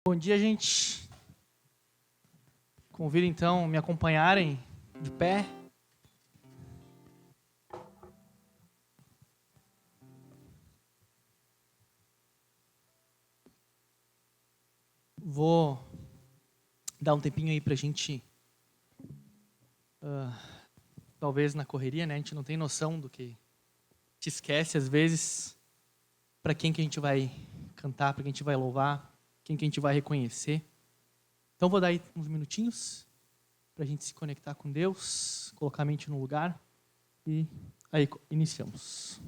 Bom dia, gente. Convido então a me acompanharem de pé. Vou dar um tempinho aí pra gente, talvez na correria, né? A gente não tem noção do que te esquece às vezes para quem que a gente vai cantar, para quem a gente vai louvar, quem que a gente vai reconhecer. Então vou dar aí uns minutinhos pra gente se conectar com Deus, colocar a mente no lugar e aí iniciamos.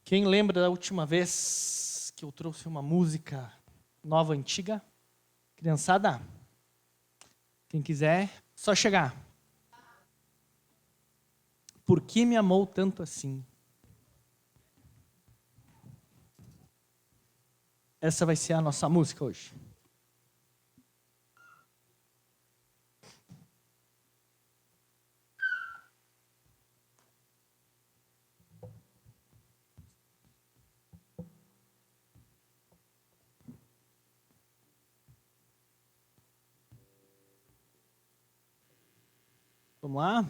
Quem lembra da última vez que eu trouxe uma música nova, antiga? Criançada? Quem quiser, só chegar. Por que me amou tanto assim? Essa vai ser a nossa música hoje. Vamos lá?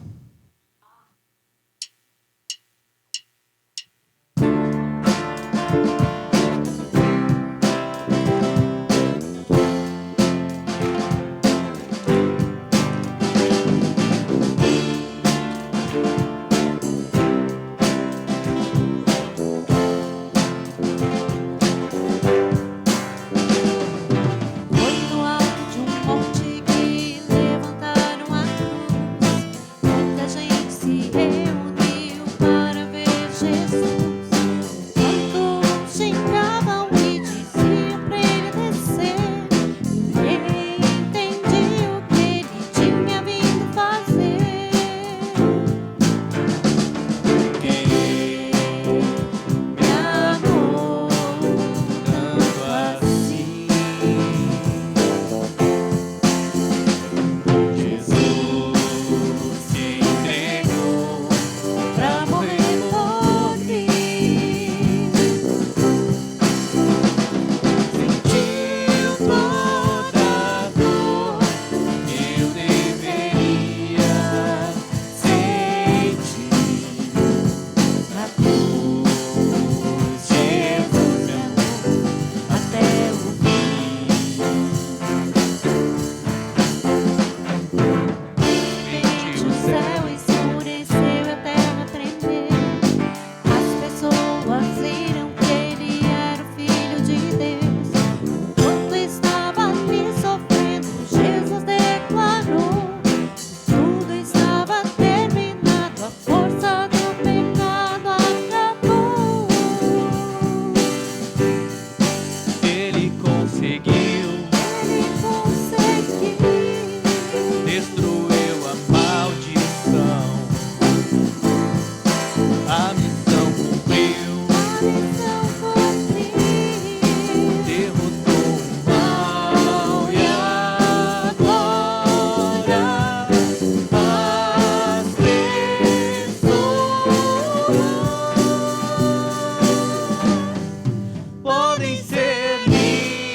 Podem ser livres.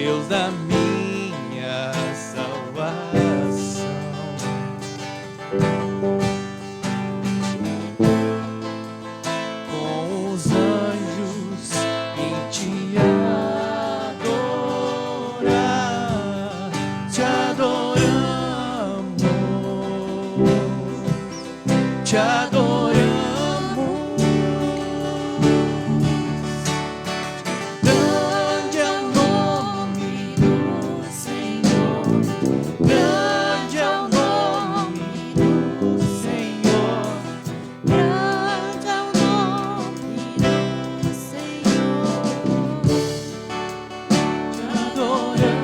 Deus da minha salvação. Com os anjos em te adorar, te adoramos, te adoramos. Grande é o nome do Senhor, grande é o nome do Senhor, grande é o nome do Senhor, te adoramos.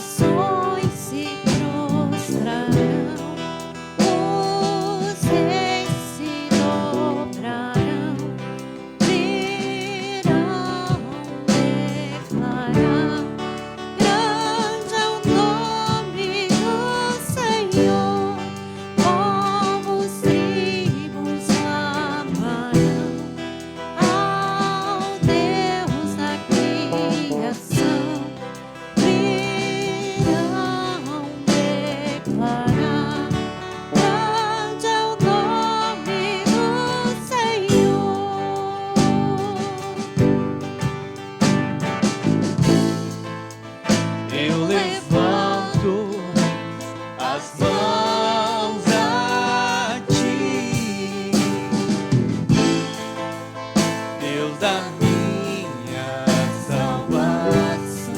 Nações se prostrarão, os reis se dobrarão, virão declarar: grande é o nome do Senhor. Povos, tribos clamarão ao Deus da criação, virão declarar: grande é o nome do Senhor. Eu levanto as mãos a ti, Deus da minha salvação.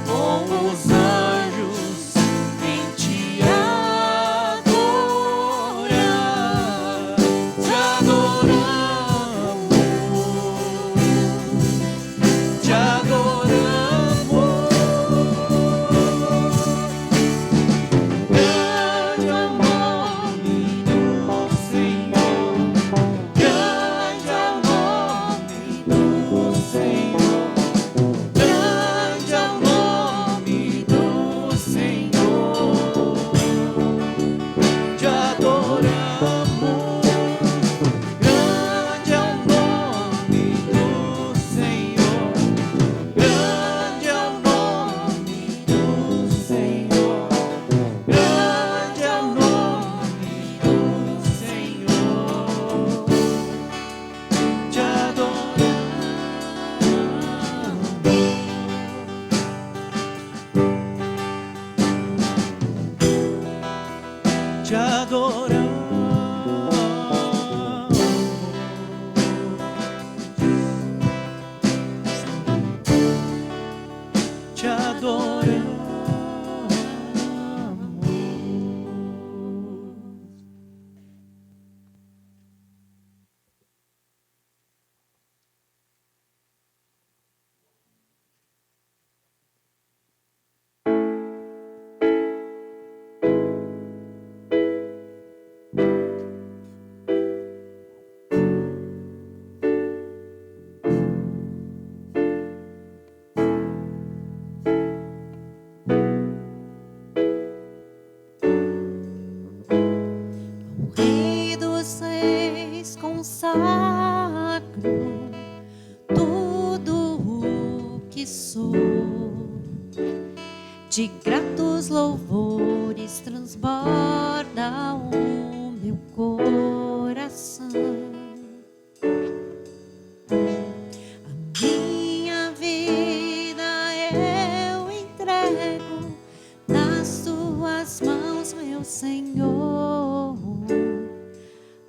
Com os anjos em te adorar, te adoramos, te adoramos. Grande é o nome do Senhor, grande é o nome do Senhor, grande é o nome do Senhor, te adoramos. Grande é o nome do Senhor, grande é o nome do Senhor, grande é o nome do Senhor, te adoramos, te adoramos, te adoramos. Rei dos reis, consagro tudo o que sou, de gratos louvores transborda o meu coração. A minha vida eu entrego nas tuas mãos, meu Senhor,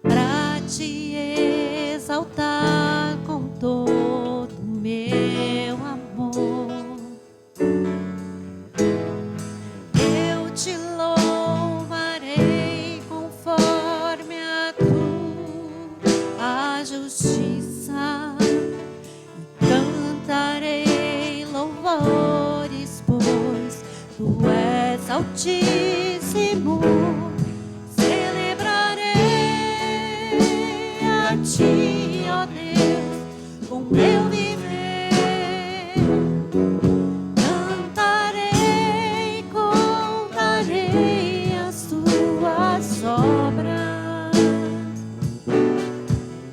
pra te exaltar com todo o meu amor. Eu te louvarei conforme a tua justiça, e cantarei louvores, pois Tu és altíssimo, celebrarei a Ti, ó Deus, com meu viver. Cantarei, contarei as Tuas obras,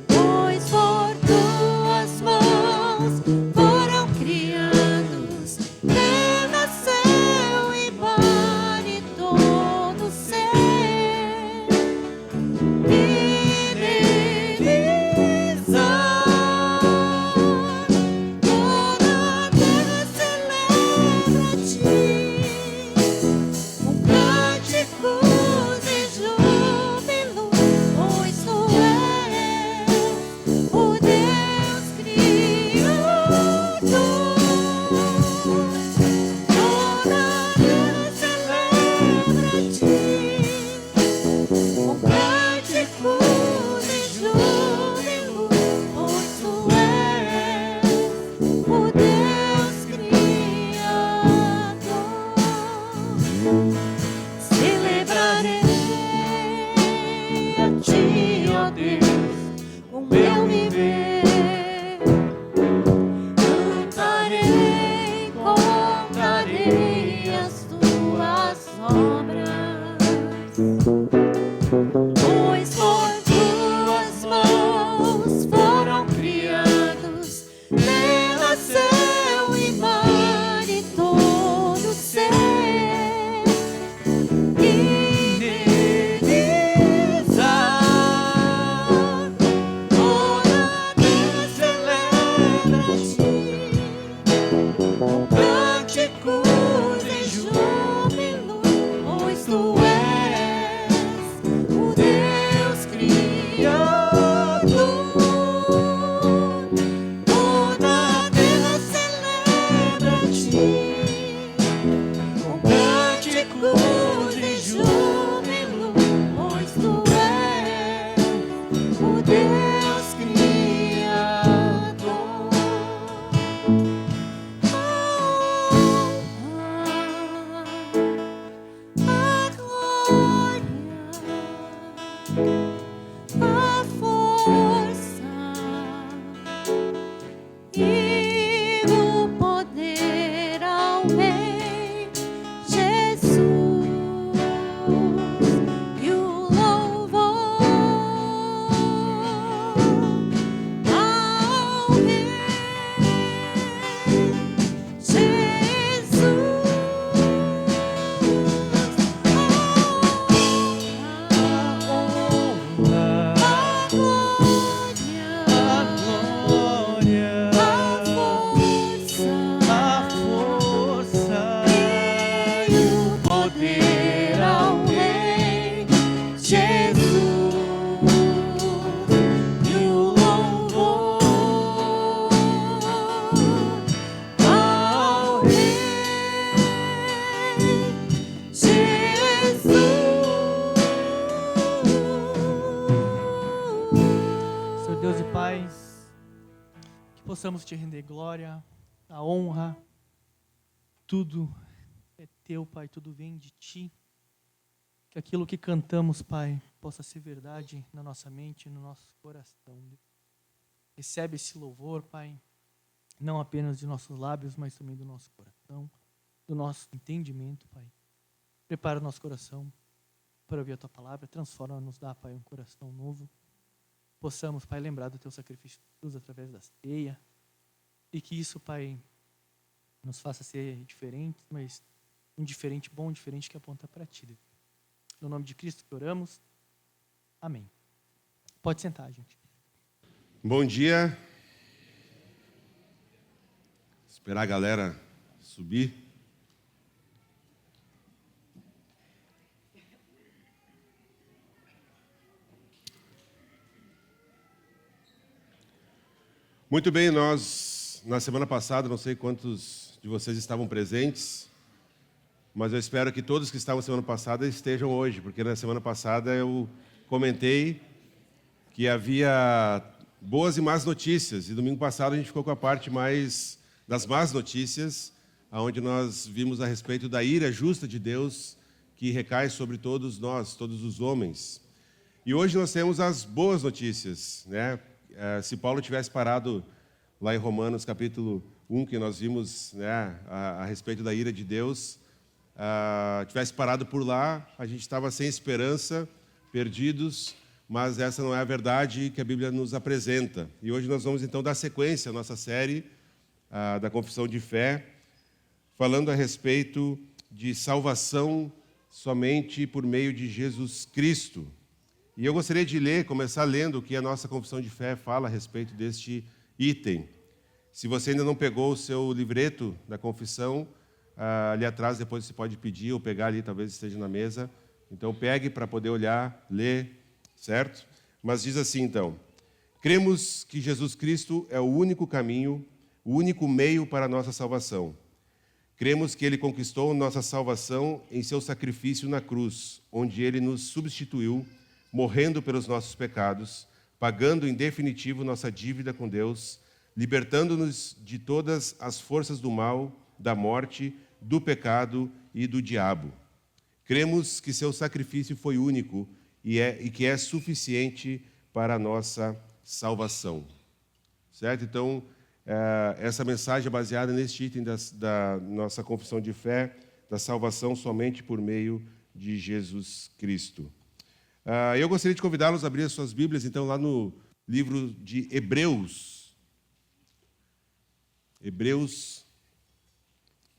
pois por Tuas mãos foram criados terra, céu e mar e todo ser. E neles há toda a terra celebra a Ti, com cânticos e júbilo, pois Tu és o Deus Criador. Toda a terra celebra a Ti, com cânticos e júbilo, pois Tu és o Deus Criador. Celebrarei a Ti, ó Deus, com meu viver. Cantarei, contarei as Tuas obras, pois por Tuas mãos foram criados terra, céu e mar e todo ser. E neles há toda a terra celebra a Ti, com cânticos e júbilo, pois Tu és o Deus Criador. Toda a terra celebra a Ti, com cânticos e júbilo, pois Tu és o Deus Criador. A glória, a força e o poder ao Rei Jesus, e o louvor ao Rei Jesus. A glória, a força e o poder ao Rei Jesus, e o louvor ao Rei Jesus. Senhor Deus e Pai, que possamos Te render glória, a honra, tudo é Teu, Pai, tudo vem de Ti. Que aquilo que cantamos, Pai, possa ser verdade na nossa mente, no nosso coração. Recebe esse louvor, Pai, não apenas de nossos lábios, mas também do nosso coração, do nosso entendimento, Pai. Prepara o nosso coração para ouvir a Tua palavra, transforma-nos, dá, Pai, um coração novo. Possamos, Pai, lembrar do Teu sacrifício de cruz através da ceia, e que isso, Pai, nos faça ser diferentes, mas um diferente bom, um diferente que aponta para Ti, Deus. No nome de Cristo que oramos. Amém. Pode sentar, gente. Bom dia. Esperar a galera subir. Muito bem, nós, na semana passada, não sei quantos de vocês estavam presentes, mas eu espero que todos que estavam semana passada estejam hoje, porque na semana passada eu comentei que havia boas e más notícias, e domingo passado a gente ficou com a parte mais das más notícias, onde nós vimos a respeito da ira justa de Deus que recai sobre todos nós, todos os homens. E hoje nós temos as boas notícias, né? Se Paulo tivesse parado lá em Romanos capítulo 1, que nós vimos, né, a respeito da ira de Deus, tivesse parado por lá, a gente estava sem esperança, perdidos, mas essa não é a verdade que a Bíblia nos apresenta. E hoje nós vamos então dar sequência à nossa série da Confissão de Fé, falando a respeito de salvação somente por meio de Jesus Cristo. E eu gostaria de começar lendo o que a nossa Confissão de Fé fala a respeito deste item. Se você ainda não pegou o seu livreto da confissão, ali atrás depois você pode pedir ou pegar ali, talvez esteja na mesa. Então pegue para poder olhar, ler, certo? Mas diz assim então: cremos que Jesus Cristo é o único caminho, o único meio para a nossa salvação. Cremos que Ele conquistou nossa salvação em seu sacrifício na cruz, onde Ele nos substituiu, morrendo pelos nossos pecados, pagando em definitivo nossa dívida com Deus, libertando-nos de todas as forças do mal, da morte, do pecado e do diabo. Cremos que seu sacrifício foi único e que é suficiente para a nossa salvação. Certo? Então, essa mensagem é baseada neste item da nossa confissão de fé, da salvação somente por meio de Jesus Cristo. Eu gostaria de convidá-los a abrir as suas Bíblias, então, lá no livro de Hebreus. Hebreus,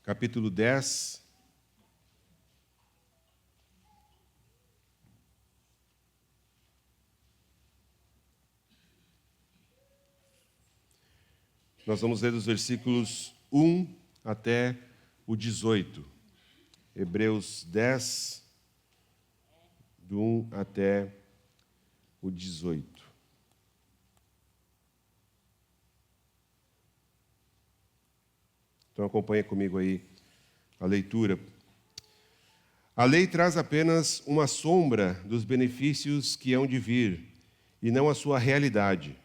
capítulo 10. Nós vamos ler dos versículos 1 até o 18. Hebreus 10, do 1 até o 18. Então acompanha comigo aí a leitura. A lei traz apenas uma sombra dos benefícios que hão de vir, e não a sua realidade.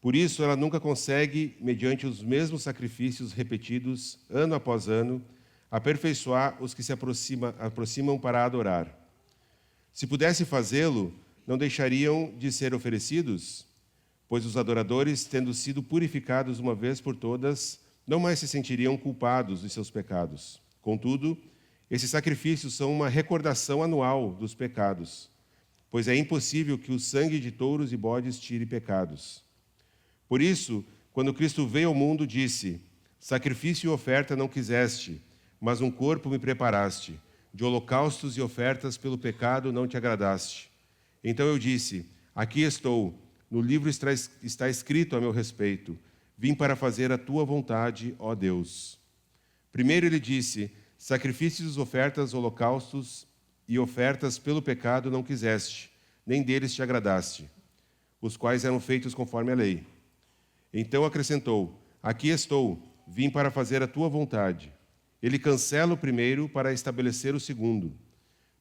Por isso, ela nunca consegue, mediante os mesmos sacrifícios repetidos, ano após ano, aperfeiçoar os que se aproximam para adorar. Se pudesse fazê-lo, não deixariam de ser oferecidos? Pois os adoradores, tendo sido purificados uma vez por todas, não mais se sentiriam culpados dos seus pecados. Contudo, esses sacrifícios são uma recordação anual dos pecados, pois é impossível que o sangue de touros e bodes tire pecados. Por isso, quando Cristo veio ao mundo, disse: sacrifício e oferta não quiseste, mas um corpo me preparaste. De holocaustos e ofertas pelo pecado não te agradaste. Então eu disse: aqui estou, no livro está escrito a meu respeito. Vim para fazer a tua vontade, ó Deus. Primeiro ele disse: sacrifícios, ofertas, holocaustos e ofertas pelo pecado não quiseste, nem deles te agradaste, os quais eram feitos conforme a lei. Então acrescentou: aqui estou, vim para fazer a tua vontade. Ele cancela o primeiro para estabelecer o segundo.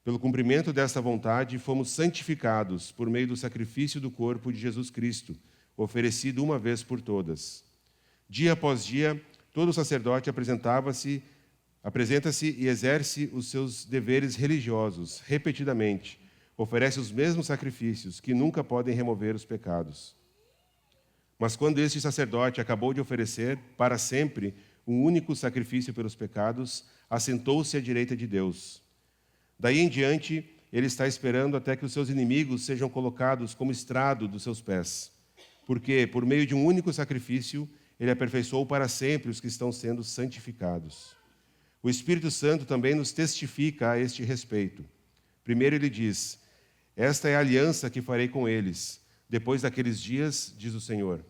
Pelo cumprimento desta vontade, fomos santificados por meio do sacrifício do corpo de Jesus Cristo, oferecido uma vez por todas. Dia após dia, todo sacerdote apresenta-se e exerce os seus deveres religiosos, repetidamente. Oferece os mesmos sacrifícios, que nunca podem remover os pecados. Mas quando este sacerdote acabou de oferecer, para sempre, um único sacrifício pelos pecados, assentou-se à direita de Deus. Daí em diante, ele está esperando até que os seus inimigos sejam colocados como estrado dos seus pés. Porque, por meio de um único sacrifício, ele aperfeiçoou para sempre os que estão sendo santificados. O Espírito Santo também nos testifica a este respeito. Primeiro ele diz: esta é a aliança que farei com eles. Depois daqueles dias, diz o Senhor,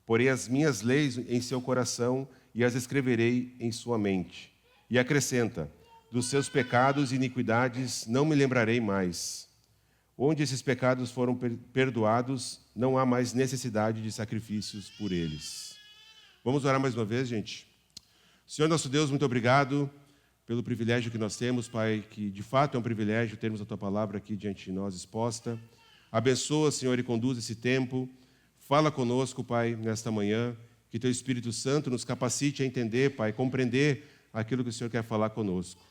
porei as minhas leis em seu coração e as escreverei em sua mente. E acrescenta: dos seus pecados e iniquidades não me lembrarei mais. Onde esses pecados foram perdoados, não há mais necessidade de sacrifícios por eles. Vamos orar mais uma vez, gente? Senhor nosso Deus, muito obrigado pelo privilégio que nós temos, Pai, que de fato é um privilégio termos a Tua palavra aqui diante de nós exposta. Abençoa, Senhor, e conduz esse tempo. Fala conosco, Pai, nesta manhã. Que Teu Espírito Santo nos capacite a entender, Pai, compreender aquilo que o Senhor quer falar conosco.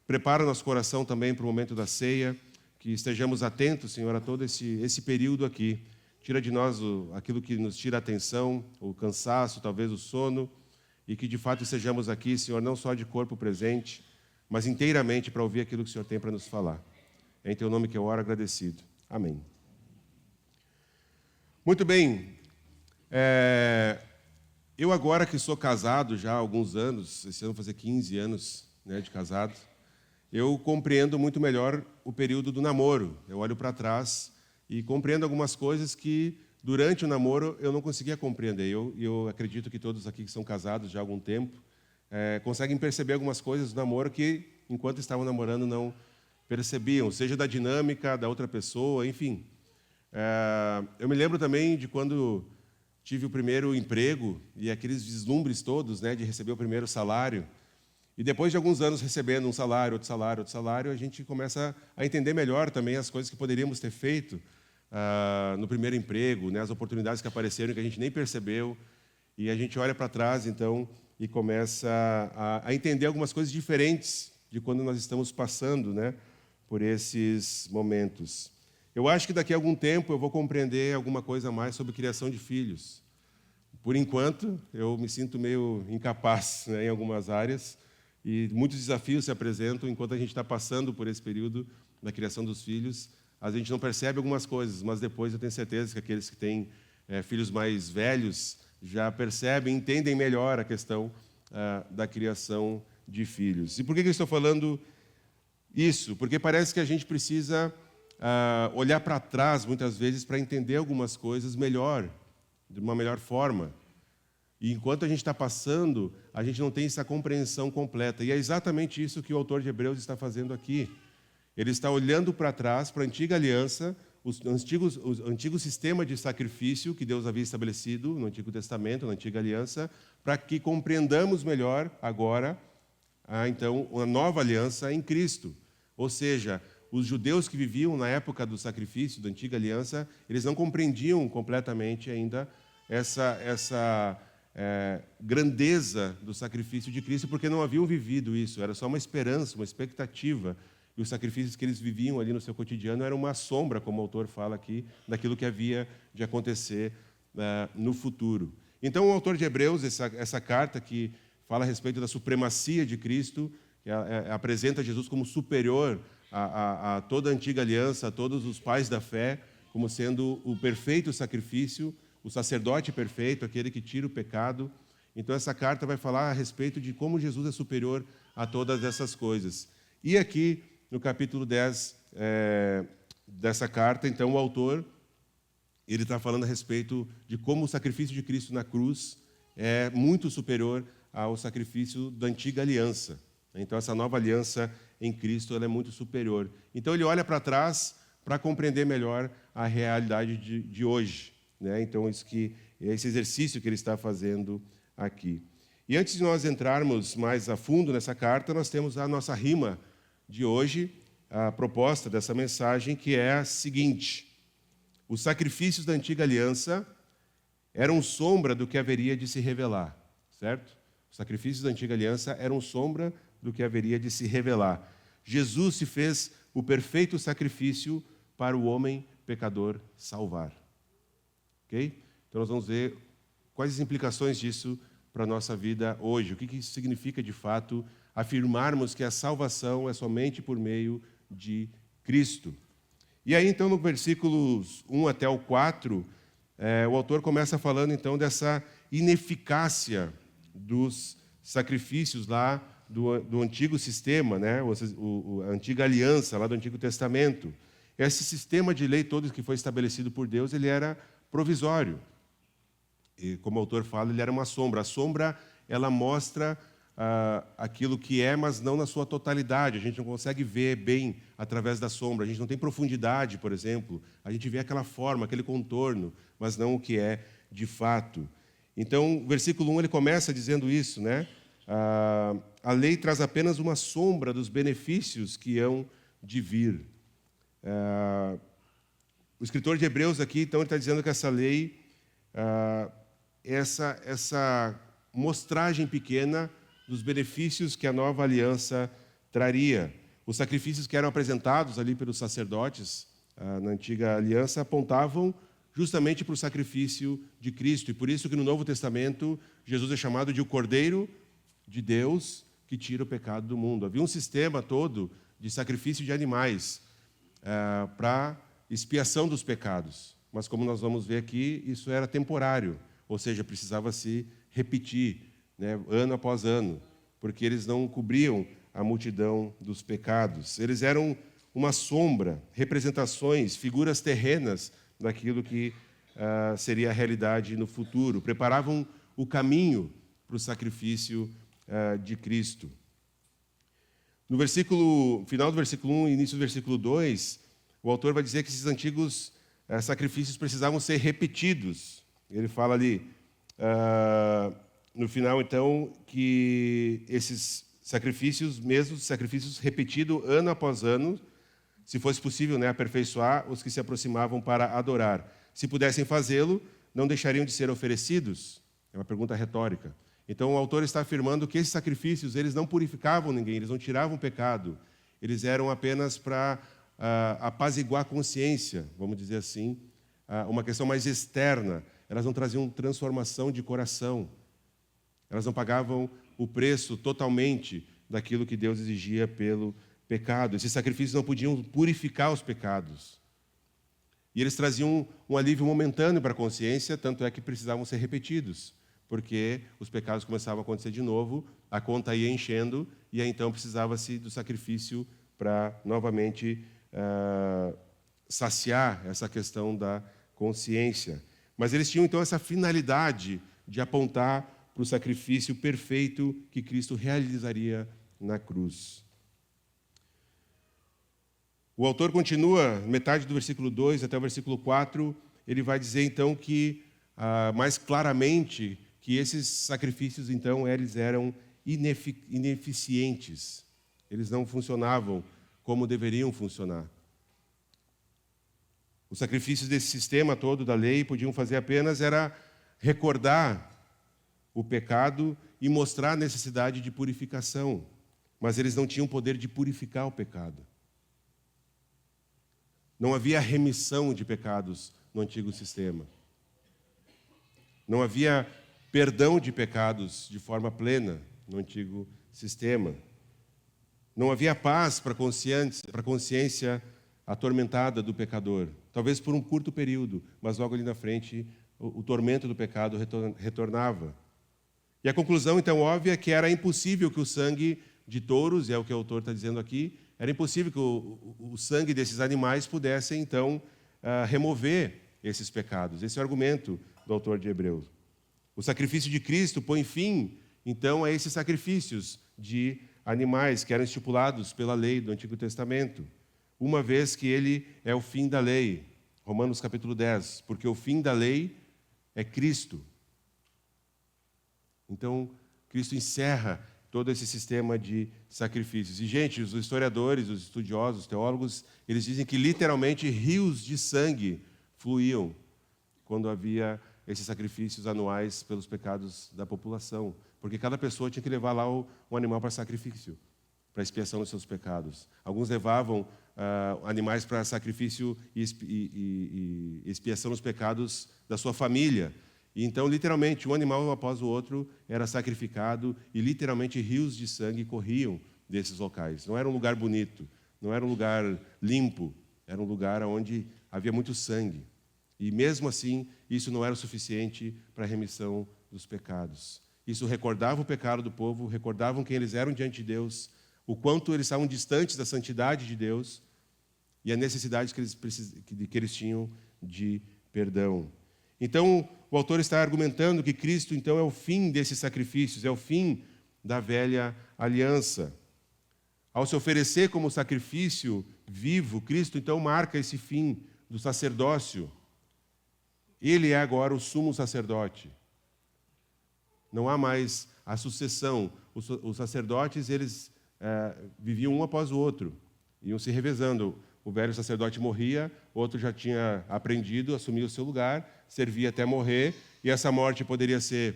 Prepara nosso coração também para o momento da ceia, que estejamos atentos, Senhor, a todo esse período aqui. Tira de nós aquilo que nos tira a atenção, o cansaço, talvez o sono, e que de fato estejamos aqui, Senhor, não só de corpo presente, mas inteiramente para ouvir aquilo que o Senhor tem para nos falar. É em Teu nome que eu oro agradecido. Amém. Muito bem. Eu agora que sou casado já há alguns anos, esse ano vou fazer 15 anos, né, de casado, eu compreendo muito melhor o período do namoro. Eu olho para trás e compreendo algumas coisas que durante o namoro eu não conseguia compreender. Eu acredito que todos aqui que são casados já há algum tempo conseguem perceber algumas coisas do namoro que, enquanto estavam namorando, não percebiam, seja da dinâmica da outra pessoa, enfim. Eu me lembro também de quando tive o primeiro emprego e aqueles vislumbres todos, né, de receber o primeiro salário. E depois de alguns anos recebendo um salário, outro salário, outro salário, a gente começa a entender melhor também as coisas que poderíamos ter feito no primeiro emprego, né, as oportunidades que apareceram que a gente nem percebeu. E a gente olha para trás, então, e começa a entender algumas coisas diferentes de quando nós estamos passando, né, por esses momentos. Eu acho que daqui a algum tempo eu vou compreender alguma coisa mais sobre criação de filhos. Por enquanto, eu me sinto meio incapaz, né, em algumas áreas, e muitos desafios se apresentam enquanto a gente está passando por esse período da criação dos filhos. A gente não percebe algumas coisas, mas depois eu tenho certeza que aqueles que têm filhos mais velhos já percebem, entendem melhor a questão da criação de filhos. E por que eu estou falando isso? Porque parece que a gente precisa olhar para trás, muitas vezes, para entender algumas coisas melhor, de uma melhor forma. E enquanto a gente está passando, a gente não tem essa compreensão completa. E é exatamente isso que o autor de Hebreus está fazendo aqui. Ele está olhando para trás, para a antiga aliança, o antigo sistema de sacrifício que Deus havia estabelecido no Antigo Testamento, na antiga aliança, para que compreendamos melhor agora, então, uma nova aliança em Cristo. Ou seja, os judeus que viviam na época do sacrifício, da antiga aliança, eles não compreendiam completamente ainda essa grandeza do sacrifício de Cristo, porque não haviam vivido isso. Era só uma esperança, uma expectativa. E os sacrifícios que eles viviam ali no seu cotidiano eram uma sombra, como o autor fala aqui, daquilo que havia de acontecer no futuro. Então, o autor de Hebreus, essa carta que fala a respeito da supremacia de Cristo, que apresenta Jesus como superior a toda a antiga aliança, a todos os pais da fé, como sendo o perfeito sacrifício, o sacerdote perfeito, aquele que tira o pecado. Então, essa carta vai falar a respeito de como Jesus é superior a todas essas coisas. E aqui, no capítulo 10 dessa carta, então, o autor ele está falando a respeito de como o sacrifício de Cristo na cruz é muito superior ao sacrifício da antiga aliança. Então, essa nova aliança em Cristo ela é muito superior. Então, ele olha para trás para compreender melhor a realidade de hoje. Né? Então, esse exercício que ele está fazendo aqui. E antes de nós entrarmos mais a fundo nessa carta, nós temos a nossa rima de hoje, a proposta dessa mensagem, que é a seguinte: os sacrifícios da antiga aliança eram sombra do que haveria de se revelar, certo? Os sacrifícios da antiga aliança eram sombra do que haveria de se revelar. Jesus se fez o perfeito sacrifício para o homem pecador salvar. Ok? Então nós vamos ver quais as implicações disso para a nossa vida hoje. O que isso significa de fato afirmarmos que a salvação é somente por meio de Cristo. E aí então no versículos 1 até o 4, o autor começa falando então dessa ineficácia dos sacrifícios lá do antigo sistema, né? A antiga aliança lá do Antigo Testamento. Esse sistema de lei todo que foi estabelecido por Deus, ele era provisório. E, como o autor fala, ele era uma sombra. A sombra, ela mostra aquilo que é, mas não na sua totalidade. A gente não consegue ver bem através da sombra. A gente não tem profundidade, por exemplo. A gente vê aquela forma, aquele contorno, mas não o que é de fato. Então, o versículo 1, ele começa dizendo isso, né? A lei traz apenas uma sombra dos benefícios que hão de vir. O escritor de Hebreus aqui, então, ele está dizendo que essa lei, essa mostragem pequena dos benefícios que a nova aliança traria. Os sacrifícios que eram apresentados ali pelos sacerdotes na antiga aliança apontavam justamente para o sacrifício de Cristo. E por isso que no Novo Testamento, Jesus é chamado de o Cordeiro de Deus que tira o pecado do mundo. Havia um sistema todo de sacrifício de animais para expiação dos pecados. Mas como nós vamos ver aqui, isso era temporário, ou seja, precisava se repetir, né, ano após ano, porque eles não cobriam a multidão dos pecados. Eles eram uma sombra, representações, figuras terrenas daquilo que seria a realidade no futuro. Preparavam o caminho para o sacrifício de Cristo. No final do versículo 1 e início do versículo 2, o autor vai dizer que esses antigos sacrifícios precisavam ser repetidos. Ele fala ali, no final, então, que esses sacrifícios, mesmo sacrifícios repetidos ano após ano, se fosse possível, né, aperfeiçoar os que se aproximavam para adorar. Se pudessem fazê-lo, não deixariam de ser oferecidos? É uma pergunta retórica. Então, o autor está afirmando que esses sacrifícios, eles não purificavam ninguém, eles não tiravam o pecado. Eles eram apenas para apaziguar a consciência, vamos dizer assim, uma questão mais externa. Elas não traziam transformação de coração. Elas não pagavam o preço totalmente daquilo que Deus exigia pelo pecado. Esses sacrifícios não podiam purificar os pecados. E eles traziam um alívio momentâneo para a consciência, tanto é que precisavam ser repetidos, porque os pecados começavam a acontecer de novo, a conta ia enchendo, e aí então precisava-se do sacrifício para novamente saciar essa questão da consciência. Mas eles tinham então essa finalidade de apontar para o sacrifício perfeito que Cristo realizaria na cruz. O autor continua, metade do versículo 2 até o versículo 4, ele vai dizer então que, mais claramente, que esses sacrifícios então eles eram ineficientes. Eles não funcionavam como deveriam funcionar. Os sacrifícios desse sistema todo da lei podiam fazer apenas era recordar o pecado e mostrar a necessidade de purificação, mas eles não tinham poder de purificar o pecado. Não havia remissão de pecados no antigo sistema. Não havia perdão de pecados de forma plena no antigo sistema. Não havia paz para a consciência atormentada do pecador. Talvez por um curto período, mas logo ali na frente o tormento do pecado retornava. E a conclusão, então, óbvia é que era impossível que o sangue de touros, e é o que o autor está dizendo aqui, era impossível que o sangue desses animais pudesse, então, remover esses pecados. Esse é o argumento do autor de Hebreus. O sacrifício de Cristo põe fim, então, a esses sacrifícios de animais que eram estipulados pela lei do Antigo Testamento, uma vez que ele é o fim da lei. Romanos capítulo 10, porque o fim da lei é Cristo. Então, Cristo encerra todo esse sistema de sacrifícios. E, gente, os historiadores, os estudiosos, os teólogos, eles dizem que literalmente rios de sangue fluíam quando havia esses sacrifícios anuais pelos pecados da população. Porque cada pessoa tinha que levar lá um animal para sacrifício, para expiação dos seus pecados. Alguns levavam animais para sacrifício e expiação dos pecados da sua família. E então, literalmente, um animal após o outro era sacrificado e, literalmente, rios de sangue corriam desses locais. Não era um lugar bonito, não era um lugar limpo, era um lugar onde havia muito sangue. E, mesmo assim, isso não era o suficiente para a remissão dos pecados. Isso recordava o pecado do povo, recordavam quem eles eram diante de Deus, o quanto eles estavam distantes da santidade de Deus e a necessidade que eles tinham de perdão. Então, o autor está argumentando que Cristo, então, é o fim desses sacrifícios, é o fim da velha aliança. Ao se oferecer como sacrifício vivo, Cristo, então, marca esse fim do sacerdócio. Ele é agora o sumo sacerdote. Não há mais a sucessão. Os sacerdotes, eles viviam um após o outro, iam se revezando. O velho sacerdote morria, outro já tinha aprendido, assumia o seu lugar, servia até morrer, e essa morte poderia ser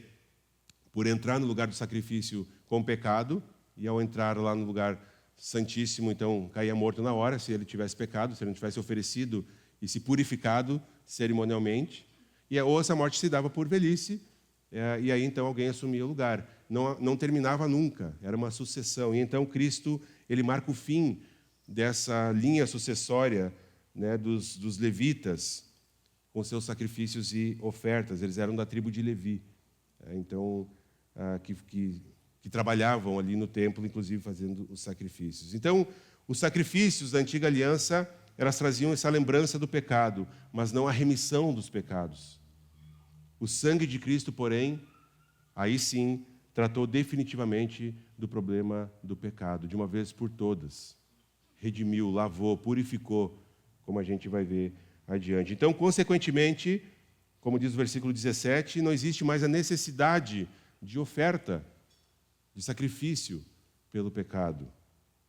por entrar no lugar do sacrifício com o pecado, e ao entrar lá no lugar santíssimo, então caía morto na hora, se ele tivesse pecado, se ele não tivesse oferecido e se purificado cerimonialmente. Ou essa morte se dava por velhice, e aí então alguém assumia o lugar. Não terminava nunca, era uma sucessão. E então Cristo, ele marca o fim dessa linha sucessória, né, dos levitas, com seus sacrifícios e ofertas. Eles eram da tribo de Levi, então que trabalhavam ali no templo, inclusive fazendo os sacrifícios. Então, os sacrifícios da antiga aliança, elas traziam essa lembrança do pecado, mas não a remissão dos pecados. O sangue de Cristo, porém, aí sim, tratou definitivamente do problema do pecado, de uma vez por todas. Redimiu, lavou, purificou, como a gente vai ver adiante. Então, consequentemente, como diz o versículo 17, não existe mais a necessidade de oferta, de sacrifício pelo pecado,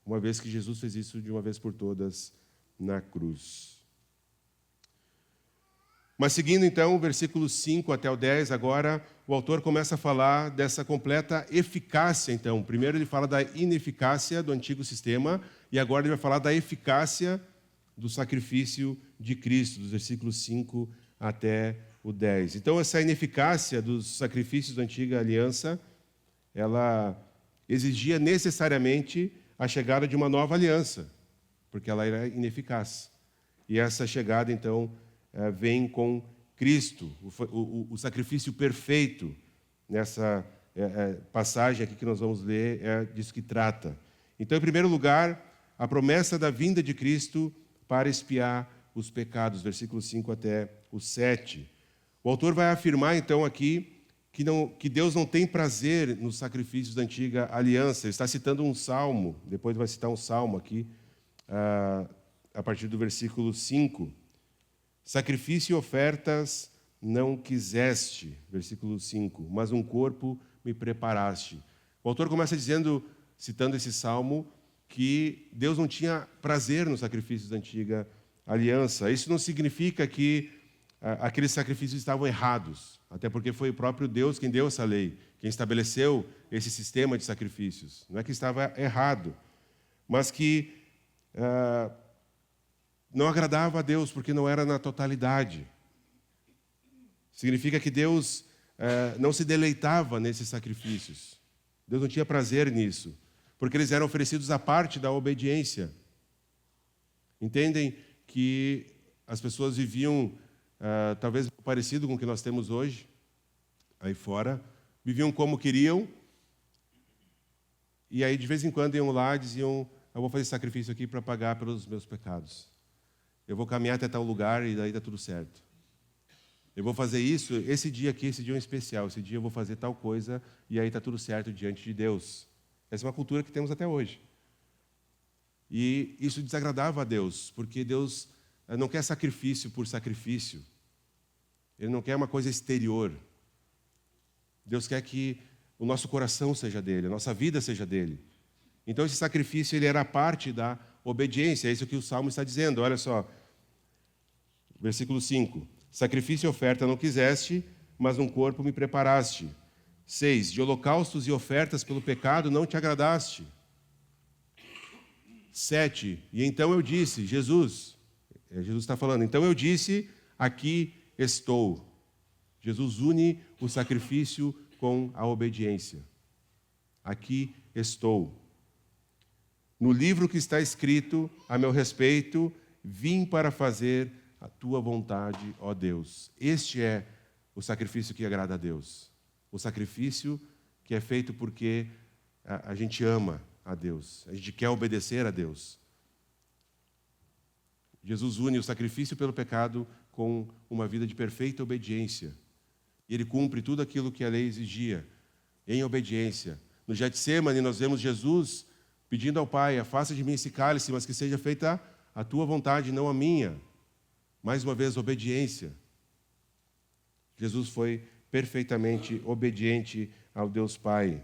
uma vez que Jesus fez isso de uma vez por todas na cruz. Mas seguindo então o versículo 5 até o 10, agora o autor começa a falar dessa completa eficácia. Então, primeiro ele fala da ineficácia do antigo sistema, e agora ele vai falar da eficácia do sacrifício de Cristo, dos versículos 5 até o 10. Então, essa ineficácia dos sacrifícios da antiga aliança, ela exigia necessariamente a chegada de uma nova aliança, porque ela era ineficaz. E essa chegada, então, vem com Cristo, o sacrifício perfeito. Nessa passagem aqui que nós vamos ler, é disso que trata. Então, em primeiro lugar, a promessa da vinda de Cristo para expiar os pecados, versículos 5 até o 7. O autor vai afirmar, então, aqui, que Deus não tem prazer nos sacrifícios da antiga aliança. Ele está citando um salmo, depois vai citar um salmo aqui, a partir do versículo 5. Sacrifício e ofertas não quiseste, versículo 5, mas um corpo me preparaste. O autor começa dizendo, citando esse salmo, que Deus não tinha prazer nos sacrifícios da antiga aliança. Isso não significa que aqueles sacrifícios estavam errados, até porque foi o próprio Deus quem deu essa lei, quem estabeleceu esse sistema de sacrifícios. Não é que estava errado, mas que não agradava a Deus, porque não era na totalidade. Significa que Deus não se deleitava nesses sacrifícios. Deus não tinha prazer nisso, porque eles eram oferecidos à parte da obediência. Entendem que as pessoas viviam, talvez parecido com o que nós temos hoje, aí fora, viviam como queriam, e aí de vez em quando iam lá e diziam, eu vou fazer sacrifício aqui para pagar pelos meus pecados. Eu vou caminhar até tal lugar e daí está tudo certo. Eu vou fazer isso, esse dia aqui, esse dia é um especial, esse dia eu vou fazer tal coisa e aí está tudo certo diante de Deus. Essa é uma cultura que temos até hoje. E isso desagradava a Deus, porque Deus não quer sacrifício por sacrifício. Ele não quer uma coisa exterior. Deus quer que o nosso coração seja dele, a nossa vida seja dele. Então esse sacrifício ele era parte da obediência, é isso que o Salmo está dizendo. Olha só, versículo 5. Sacrifício e oferta não quiseste, mas um corpo me preparaste. 6. De holocaustos e ofertas pelo pecado não te agradaste. 7. E então eu disse, Jesus está falando, então eu disse, aqui estou. Jesus une o sacrifício com a obediência. Aqui estou. No livro que está escrito a meu respeito, vim para fazer a tua vontade, ó Deus. Este é o sacrifício que agrada a Deus. O sacrifício que é feito porque a gente ama a Deus. A gente quer obedecer a Deus. Jesus une o sacrifício pelo pecado com uma vida de perfeita obediência. E ele cumpre tudo aquilo que a lei exigia, em obediência. No Getsemane, nós vemos Jesus pedindo ao Pai, afasta de mim esse cálice, mas que seja feita a tua vontade, não a minha. Mais uma vez, obediência. Jesus foi perfeitamente obediente ao Deus Pai.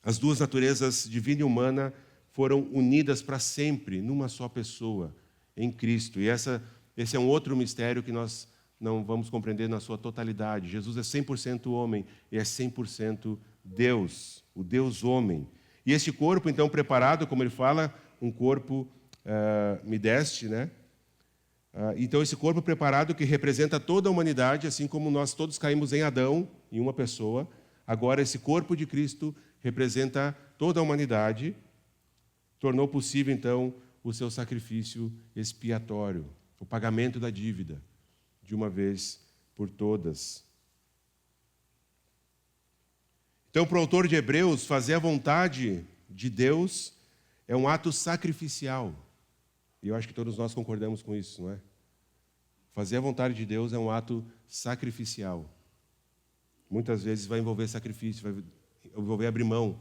As duas naturezas, divina e humana, foram unidas para sempre numa só pessoa, em Cristo. E esse é um outro mistério que nós não vamos compreender na sua totalidade. Jesus é 100% homem e é 100% Deus, o Deus homem. E este corpo, então, preparado, como ele fala, um corpo me deste, né? Então, esse corpo preparado que representa toda a humanidade, assim como nós todos caímos em Adão, em uma pessoa, agora esse corpo de Cristo representa toda a humanidade, tornou possível, então, o seu sacrifício expiatório, o pagamento da dívida, de uma vez por todas. Então, para o autor de Hebreus, fazer a vontade de Deus é um ato sacrificial. E eu acho que todos nós concordamos com isso, não é? Fazer a vontade de Deus é um ato sacrificial. Muitas vezes vai envolver sacrifício, vai envolver abrir mão,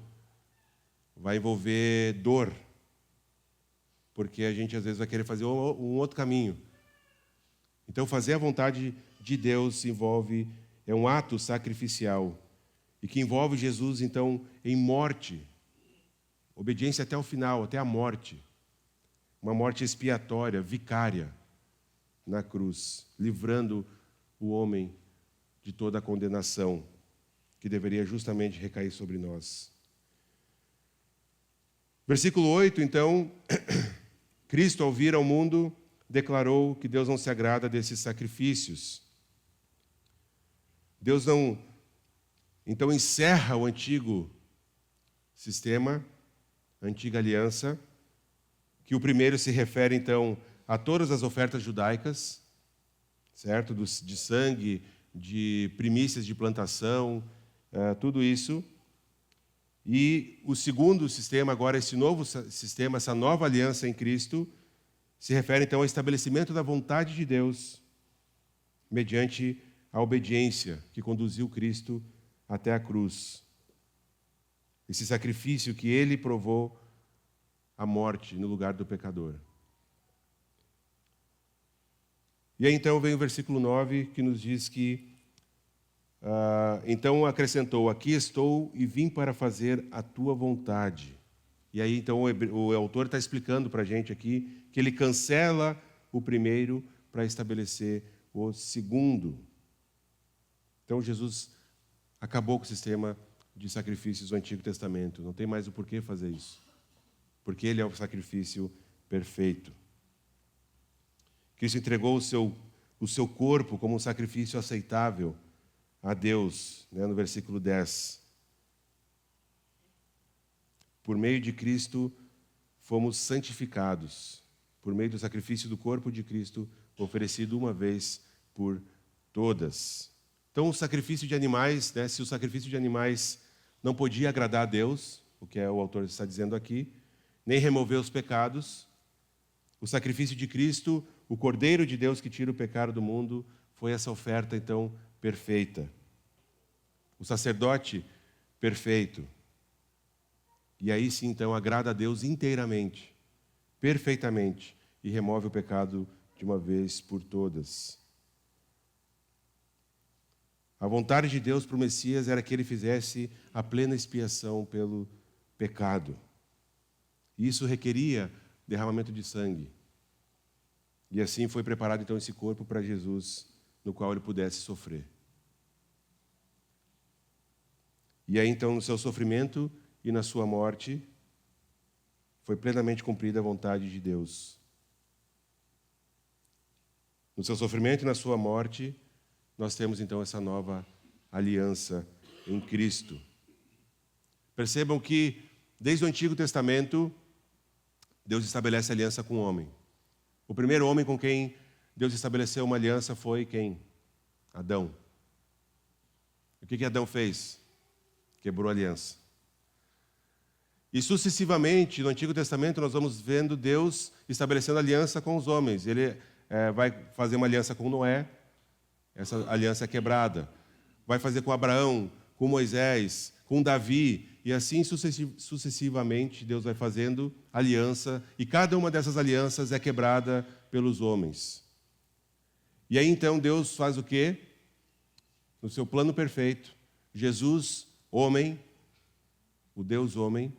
vai envolver dor, porque a gente às vezes vai querer fazer um outro caminho. Então, fazer a vontade de Deus é um ato sacrificial, e que envolve Jesus, então, em morte, obediência até o final, até a morte. Uma morte expiatória, vicária, na cruz, livrando o homem de toda a condenação que deveria justamente recair sobre nós. Versículo 8, então, Cristo, ao vir ao mundo, declarou que Deus não se agrada desses sacrifícios. Deus não, então, encerra o antigo sistema, a antiga aliança, que o primeiro se refere, então, a todas as ofertas judaicas, certo? De sangue, de primícias de plantação, tudo isso. E o segundo sistema, agora esse novo sistema, essa nova aliança em Cristo, se refere, então, ao estabelecimento da vontade de Deus, mediante a obediência que conduziu Cristo até a cruz. Esse sacrifício que ele provou a morte no lugar do pecador. E aí então vem o versículo 9 que nos diz que então acrescentou, aqui estou e vim para fazer a tua vontade. E aí então o autor está explicando para a gente aqui que ele cancela o primeiro para estabelecer o segundo. Então Jesus acabou com o sistema de sacrifícios do Antigo Testamento. Não tem mais o porquê fazer isso. Porque ele é o sacrifício perfeito. Cristo entregou o seu corpo como um sacrifício aceitável a Deus, né, no versículo 10. Por meio de Cristo, fomos santificados. Por meio do sacrifício do corpo de Cristo, oferecido uma vez por todas. Então, o sacrifício de animais, né, se o sacrifício de animais não podia agradar a Deus, o que o autor está dizendo aqui, nem remover os pecados, o sacrifício de Cristo, o Cordeiro de Deus que tira o pecado do mundo, foi essa oferta, então, perfeita. O sacerdote perfeito. E aí sim, então, agrada a Deus inteiramente, perfeitamente, e remove o pecado de uma vez por todas. A vontade de Deus para o Messias era que ele fizesse a plena expiação pelo pecado. E isso requeria derramamento de sangue. E assim foi preparado então esse corpo para Jesus, no qual ele pudesse sofrer. E aí então no seu sofrimento e na sua morte, foi plenamente cumprida a vontade de Deus. No seu sofrimento e na sua morte, nós temos então essa nova aliança em Cristo. Percebam que, desde o Antigo Testamento, Deus estabelece aliança com o homem. O primeiro homem com quem Deus estabeleceu uma aliança foi quem? Adão. O que Adão fez? Quebrou a aliança. E sucessivamente, no Antigo Testamento, nós vamos vendo Deus estabelecendo aliança com os homens. Ele vai fazer uma aliança com Noé, essa aliança é quebrada. Vai fazer com Abraão, com Moisés, com Davi, e assim sucessivamente Deus vai fazendo aliança, e cada uma dessas alianças é quebrada pelos homens. E aí então Deus faz o quê? No seu plano perfeito, Jesus, homem, o Deus homem,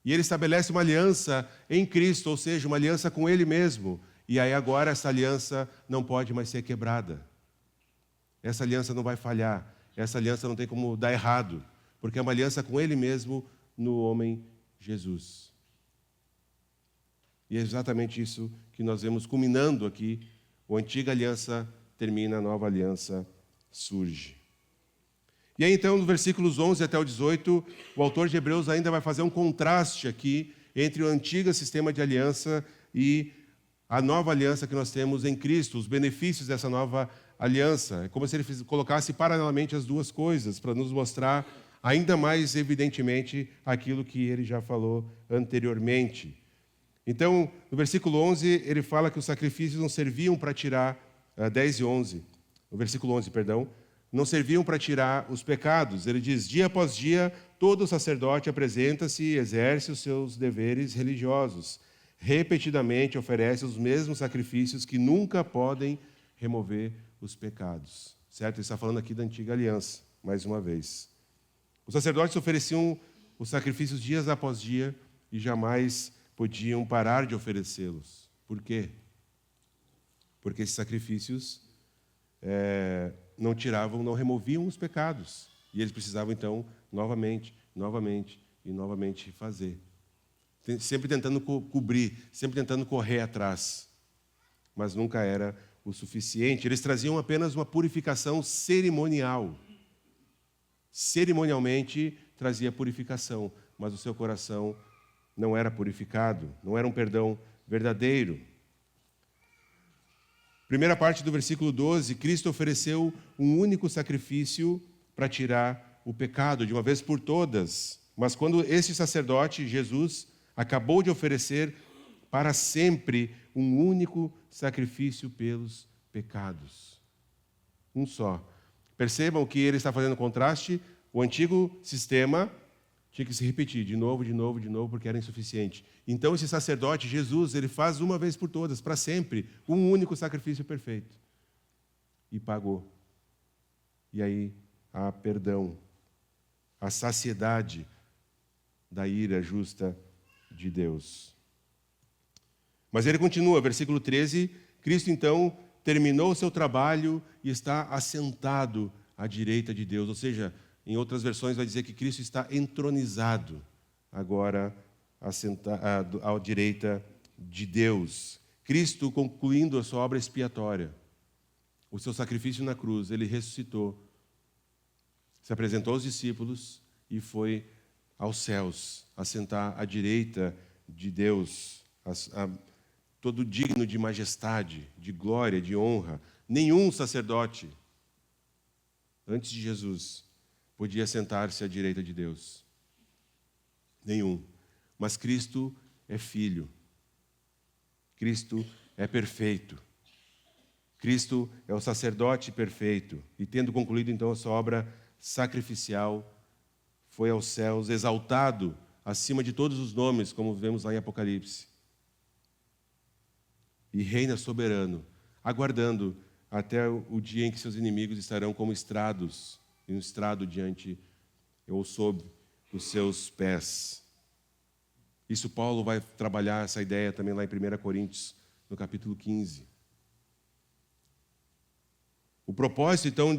e ele estabelece uma aliança em Cristo, ou seja, uma aliança com ele mesmo. E aí agora essa aliança não pode mais ser quebrada. Essa aliança não vai falhar. Essa aliança não tem como dar errado. porque é uma aliança com Ele mesmo no homem Jesus. E é exatamente isso que nós vemos culminando aqui. A antiga aliança termina, a nova aliança surge. E aí então, nos versículos 11 até o 18, o autor de Hebreus ainda vai fazer um contraste aqui entre o antigo sistema de aliança e a nova aliança que nós temos em Cristo, os benefícios dessa nova aliança. É como se ele colocasse paralelamente as duas coisas, para nos mostrar ainda mais evidentemente aquilo que ele já falou anteriormente. Então, no versículo 11, ele fala que os sacrifícios não serviam para tirar, 10 e 11, no versículo 11, perdão, não serviam para tirar os pecados. Ele diz, dia após dia, todo sacerdote apresenta-se e exerce os seus deveres religiosos. Repetidamente oferece os mesmos sacrifícios que nunca podem remover os pecados. Certo? Ele está falando aqui da antiga aliança, mais uma vez. Os sacerdotes ofereciam os sacrifícios dias após dia e jamais podiam parar de oferecê-los. Por quê? Porque esses sacrifícios não tiravam, não removiam os pecados. E eles precisavam, então, novamente fazer. Sempre tentando cobrir, sempre tentando correr atrás. Mas nunca era o suficiente. Eles traziam apenas uma purificação cerimonial. Cerimonialmente trazia purificação, mas o seu coração não era purificado, não era um perdão verdadeiro. Primeira parte do versículo 12, Cristo ofereceu um único sacrifício para tirar o pecado de uma vez por todas. Mas quando esse sacerdote, Jesus, acabou de oferecer para sempre um único sacrifício pelos pecados. Um só. Percebam que ele está fazendo contraste. O antigo sistema tinha que se repetir de novo, porque era insuficiente. Então, esse sacerdote, Jesus, ele faz uma vez por todas, para sempre, um único sacrifício perfeito. E pagou. E aí há perdão, a saciedade da ira justa de Deus. Mas ele continua, versículo 13, Cristo então terminou o seu trabalho e está assentado à direita de Deus. Ou seja, em outras versões vai dizer que Cristo está entronizado, agora assentado à direita de Deus. Cristo concluindo a sua obra expiatória, o seu sacrifício na cruz, ele ressuscitou, se apresentou aos discípulos e foi aos céus, assentar à direita de Deus, todo digno de majestade, de glória, de honra. Nenhum sacerdote, antes de Jesus, podia sentar-se à direita de Deus. Nenhum. Mas Cristo é filho. Cristo é perfeito. Cristo é o sacerdote perfeito. E tendo concluído então a sua obra sacrificial, foi aos céus, exaltado acima de todos os nomes, como vemos lá em Apocalipse. E reina soberano, aguardando até o dia em que seus inimigos estarão como estrados, em um estrado diante ou sob os seus pés. Isso Paulo vai trabalhar essa ideia também lá em 1 Coríntios, no capítulo 15. O propósito, então,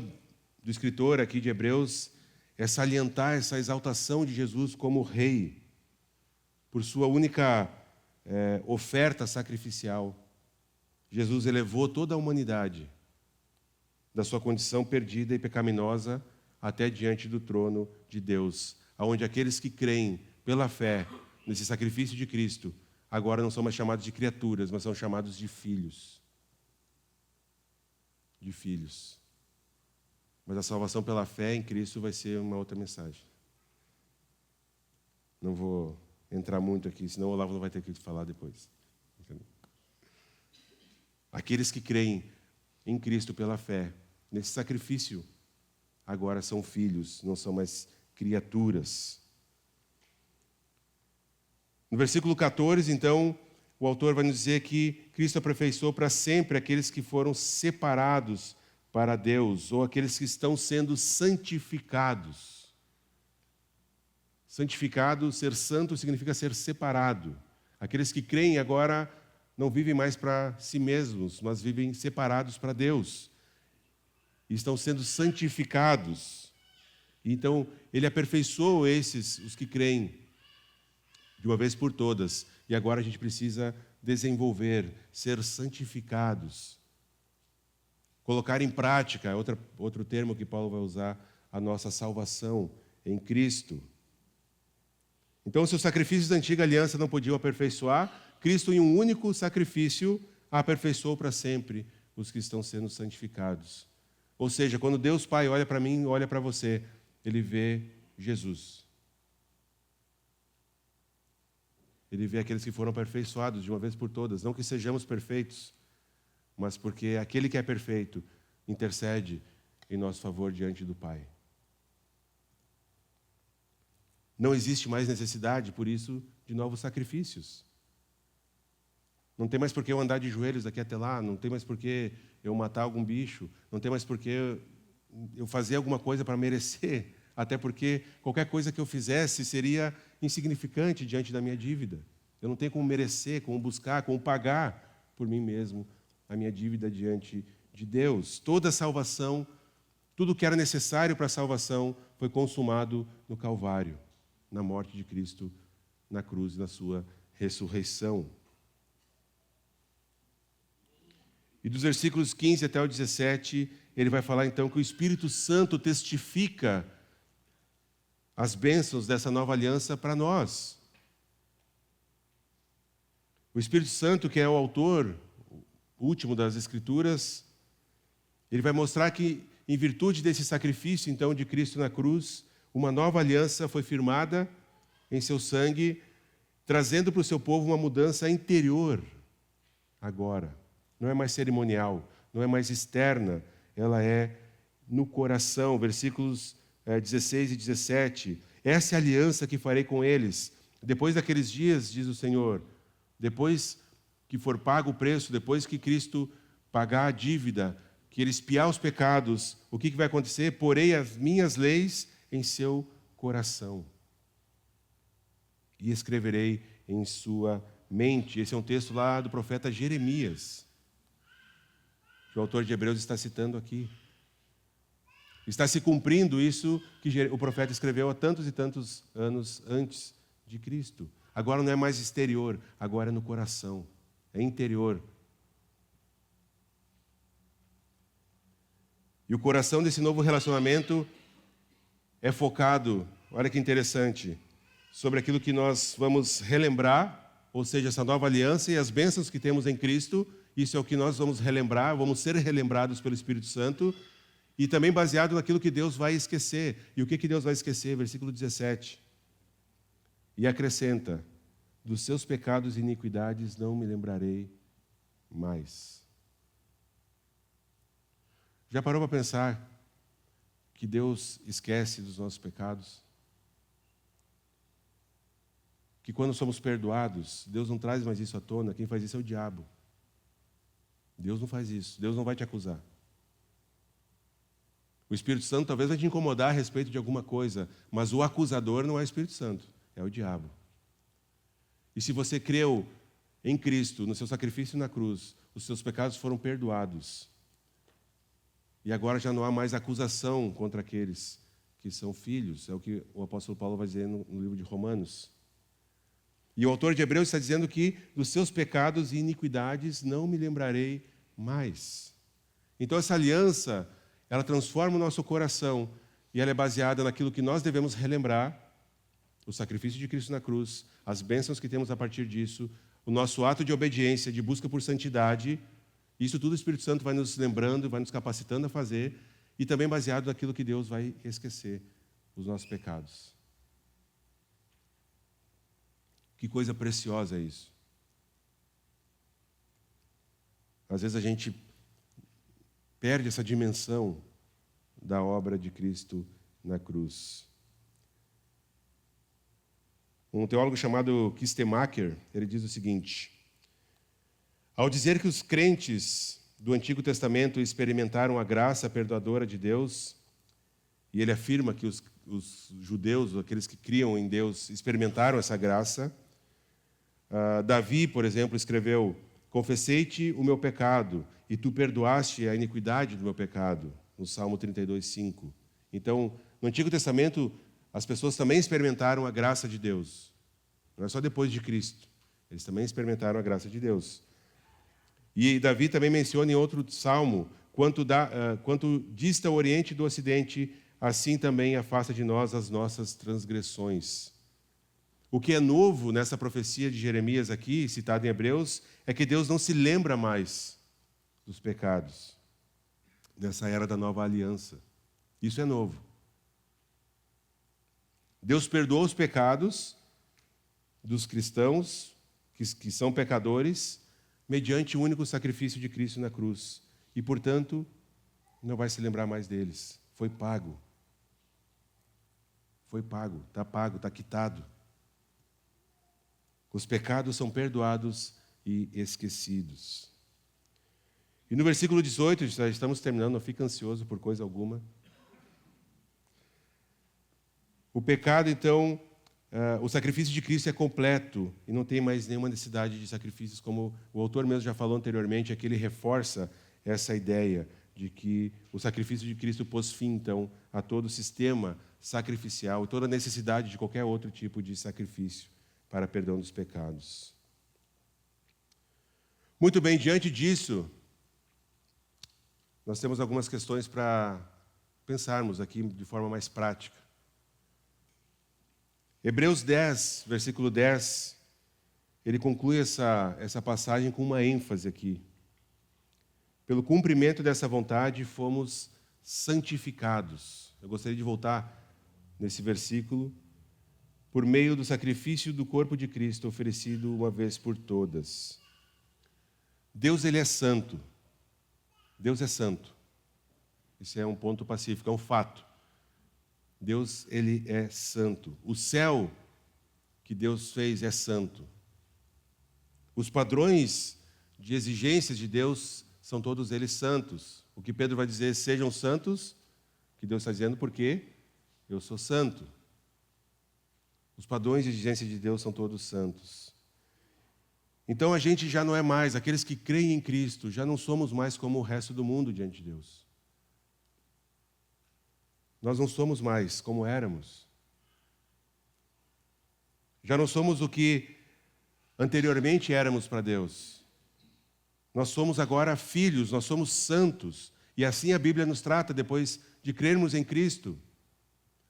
do escritor aqui de Hebreus é salientar essa exaltação de Jesus como rei, por sua única oferta sacrificial. Jesus elevou toda a humanidade da sua condição perdida e pecaminosa até diante do trono de Deus, onde aqueles que creem pela fé nesse sacrifício de Cristo, agora não são mais chamados de criaturas, mas são chamados de filhos. De filhos. Mas a salvação pela fé em Cristo vai ser uma outra mensagem. Não vou entrar muito aqui, senão o Olavo não vai ter que falar depois. Entendeu? Aqueles que creem em Cristo pela fé, nesse sacrifício, agora são filhos, não são mais criaturas. No versículo 14, então, o autor vai nos dizer que Cristo aperfeiçoou para sempre aqueles que foram separados para Deus, ou aqueles que estão sendo santificados. Santificado, ser santo, significa ser separado. Aqueles que creem agora não vivem mais para si mesmos, mas vivem separados para Deus. E estão sendo santificados. Então, ele aperfeiçoou os que creem, de uma vez por todas. E agora a gente precisa desenvolver, ser santificados. Colocar em prática, outro termo que Paulo vai usar, a nossa salvação em Cristo. Então, se os sacrifícios da antiga aliança não podiam aperfeiçoar, Cristo, em um único sacrifício, aperfeiçoou para sempre os que estão sendo santificados. Ou seja, quando Deus Pai olha para mim, olha para você, Ele vê Jesus. Ele vê aqueles que foram aperfeiçoados de uma vez por todas. Não que sejamos perfeitos, mas porque aquele que é perfeito intercede em nosso favor diante do Pai. Não existe mais necessidade, por isso, de novos sacrifícios. Não tem mais por que eu andar de joelhos daqui até lá, não tem mais por que eu matar algum bicho, não tem mais por que eu fazer alguma coisa para merecer, até porque qualquer coisa que eu fizesse seria insignificante diante da minha dívida. Eu não tenho como merecer, como buscar, como pagar por mim mesmo a minha dívida diante de Deus. Toda a salvação, tudo o que era necessário para a salvação foi consumado no Calvário, na morte de Cristo na cruz, na sua ressurreição. E dos versículos 15 até o 17, ele vai falar então que o Espírito Santo testifica as bênçãos dessa nova aliança para nós. O Espírito Santo, que é o autor último das Escrituras, ele vai mostrar que, em virtude desse sacrifício, então, de Cristo na cruz, uma nova aliança foi firmada em seu sangue, trazendo para o seu povo uma mudança interior agora. Não é mais cerimonial, não é mais externa, ela é no coração. Versículos 16 e 17. Essa é a aliança que farei com eles. Depois daqueles dias, diz o Senhor, depois que for pago o preço, depois que Cristo pagar a dívida, que ele expiar os pecados, o que vai acontecer? Porei as minhas leis em seu coração e escreverei em sua mente. Esse é um texto lá do profeta Jeremias, que o autor de Hebreus está citando aqui. Está se cumprindo isso que o profeta escreveu há tantos e tantos anos antes de Cristo. Agora não é mais exterior, agora é no coração, é interior. E o coração desse novo relacionamento é focado, olha que interessante, sobre aquilo que nós vamos relembrar, ou seja, essa nova aliança e as bênçãos que temos em Cristo. Isso é o que nós vamos relembrar, vamos ser relembrados pelo Espírito Santo, e também baseado naquilo que Deus vai esquecer. E o que Deus vai esquecer? Versículo 17. E acrescenta, dos seus pecados e iniquidades não me lembrarei mais. Já parou para pensar que Deus esquece dos nossos pecados? Que quando somos perdoados, Deus não traz mais isso à tona, quem faz isso é o diabo. Deus não faz isso, Deus não vai te acusar. O Espírito Santo talvez vai te incomodar a respeito de alguma coisa, mas o acusador não é o Espírito Santo, é o diabo. E se você creu em Cristo, no seu sacrifício na cruz, os seus pecados foram perdoados. E agora já não há mais acusação contra aqueles que são filhos, é o que o apóstolo Paulo vai dizer no livro de Romanos. E o autor de Hebreus está dizendo que dos seus pecados e iniquidades não me lembrarei mais. Então essa aliança, ela transforma o nosso coração e ela é baseada naquilo que nós devemos relembrar, o sacrifício de Cristo na cruz, as bênçãos que temos a partir disso, o nosso ato de obediência, de busca por santidade. Isso tudo o Espírito Santo vai nos lembrando, vai nos capacitando a fazer, e também baseado naquilo que Deus vai esquecer, os nossos pecados. Que coisa preciosa é isso. Às vezes a gente perde essa dimensão da obra de Cristo na cruz. Um teólogo chamado Kistemaker, ele diz o seguinte: ao dizer que os crentes do Antigo Testamento experimentaram a graça perdoadora de Deus, e ele afirma que os judeus, aqueles que criam em Deus, experimentaram essa graça. Davi, por exemplo, escreveu: confessei-te o meu pecado, e tu perdoaste a iniquidade do meu pecado, no Salmo 32:5. Então, no Antigo Testamento, as pessoas também experimentaram a graça de Deus. Não é só depois de Cristo. Eles também experimentaram a graça de Deus. E Davi também menciona em outro salmo, quanto dista o Oriente do Ocidente, assim também afasta de nós as nossas transgressões. O que é novo nessa profecia de Jeremias aqui, citada em Hebreus, é que Deus não se lembra mais dos pecados nessa era da nova aliança. Isso é novo. Deus perdoa os pecados dos cristãos, que são pecadores, mediante o único sacrifício de Cristo na cruz. E, portanto, não vai se lembrar mais deles. Foi pago. Foi pago, está quitado. Os pecados são perdoados e esquecidos. E no versículo 18, já estamos terminando, não fica ansioso por coisa alguma. O pecado, então, o sacrifício de Cristo é completo e não tem mais nenhuma necessidade de sacrifícios, como o autor mesmo já falou anteriormente, é que ele reforça essa ideia de que o sacrifício de Cristo pôs fim, então, a todo o sistema sacrificial, toda a necessidade de qualquer outro tipo de sacrifício para perdão dos pecados. Muito bem, diante disso, nós temos algumas questões para pensarmos aqui de forma mais prática. Hebreus 10, versículo 10, ele conclui essa passagem com uma ênfase aqui. Pelo cumprimento dessa vontade, fomos santificados. Eu gostaria de voltar nesse versículo. Por meio do sacrifício do corpo de Cristo, oferecido uma vez por todas. Deus, ele é santo. Deus é santo. Isso é um ponto pacífico, é um fato. Deus, ele é santo. O céu que Deus fez é santo. Os padrões de exigências de Deus são todos eles santos. O que Pedro vai dizer, sejam santos, que Deus está dizendo, porque eu sou santo. Os padrões de exigência de Deus são todos santos. Então a gente já não é mais, aqueles que creem em Cristo, já não somos mais como o resto do mundo diante de Deus. Nós não somos mais como éramos. Já não somos o que anteriormente éramos para Deus. Nós somos agora filhos, nós somos santos. E assim a Bíblia nos trata depois de crermos em Cristo.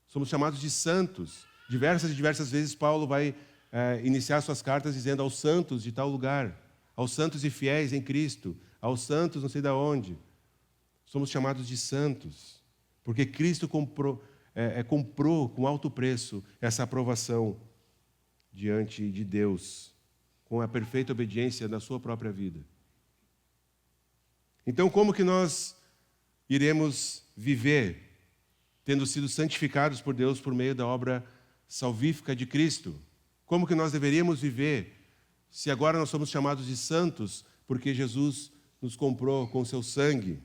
Somos chamados de santos. Diversas vezes Paulo vai iniciar suas cartas dizendo aos santos de tal lugar, aos santos e fiéis em Cristo, aos santos não sei de onde. Somos chamados de santos, porque Cristo comprou com alto preço essa aprovação diante de Deus, com a perfeita obediência na sua própria vida. Então, como que nós iremos viver, tendo sido santificados por Deus por meio da obra salvífica de Cristo? Como que nós deveríamos viver se agora nós somos chamados de santos porque Jesus nos comprou com seu sangue?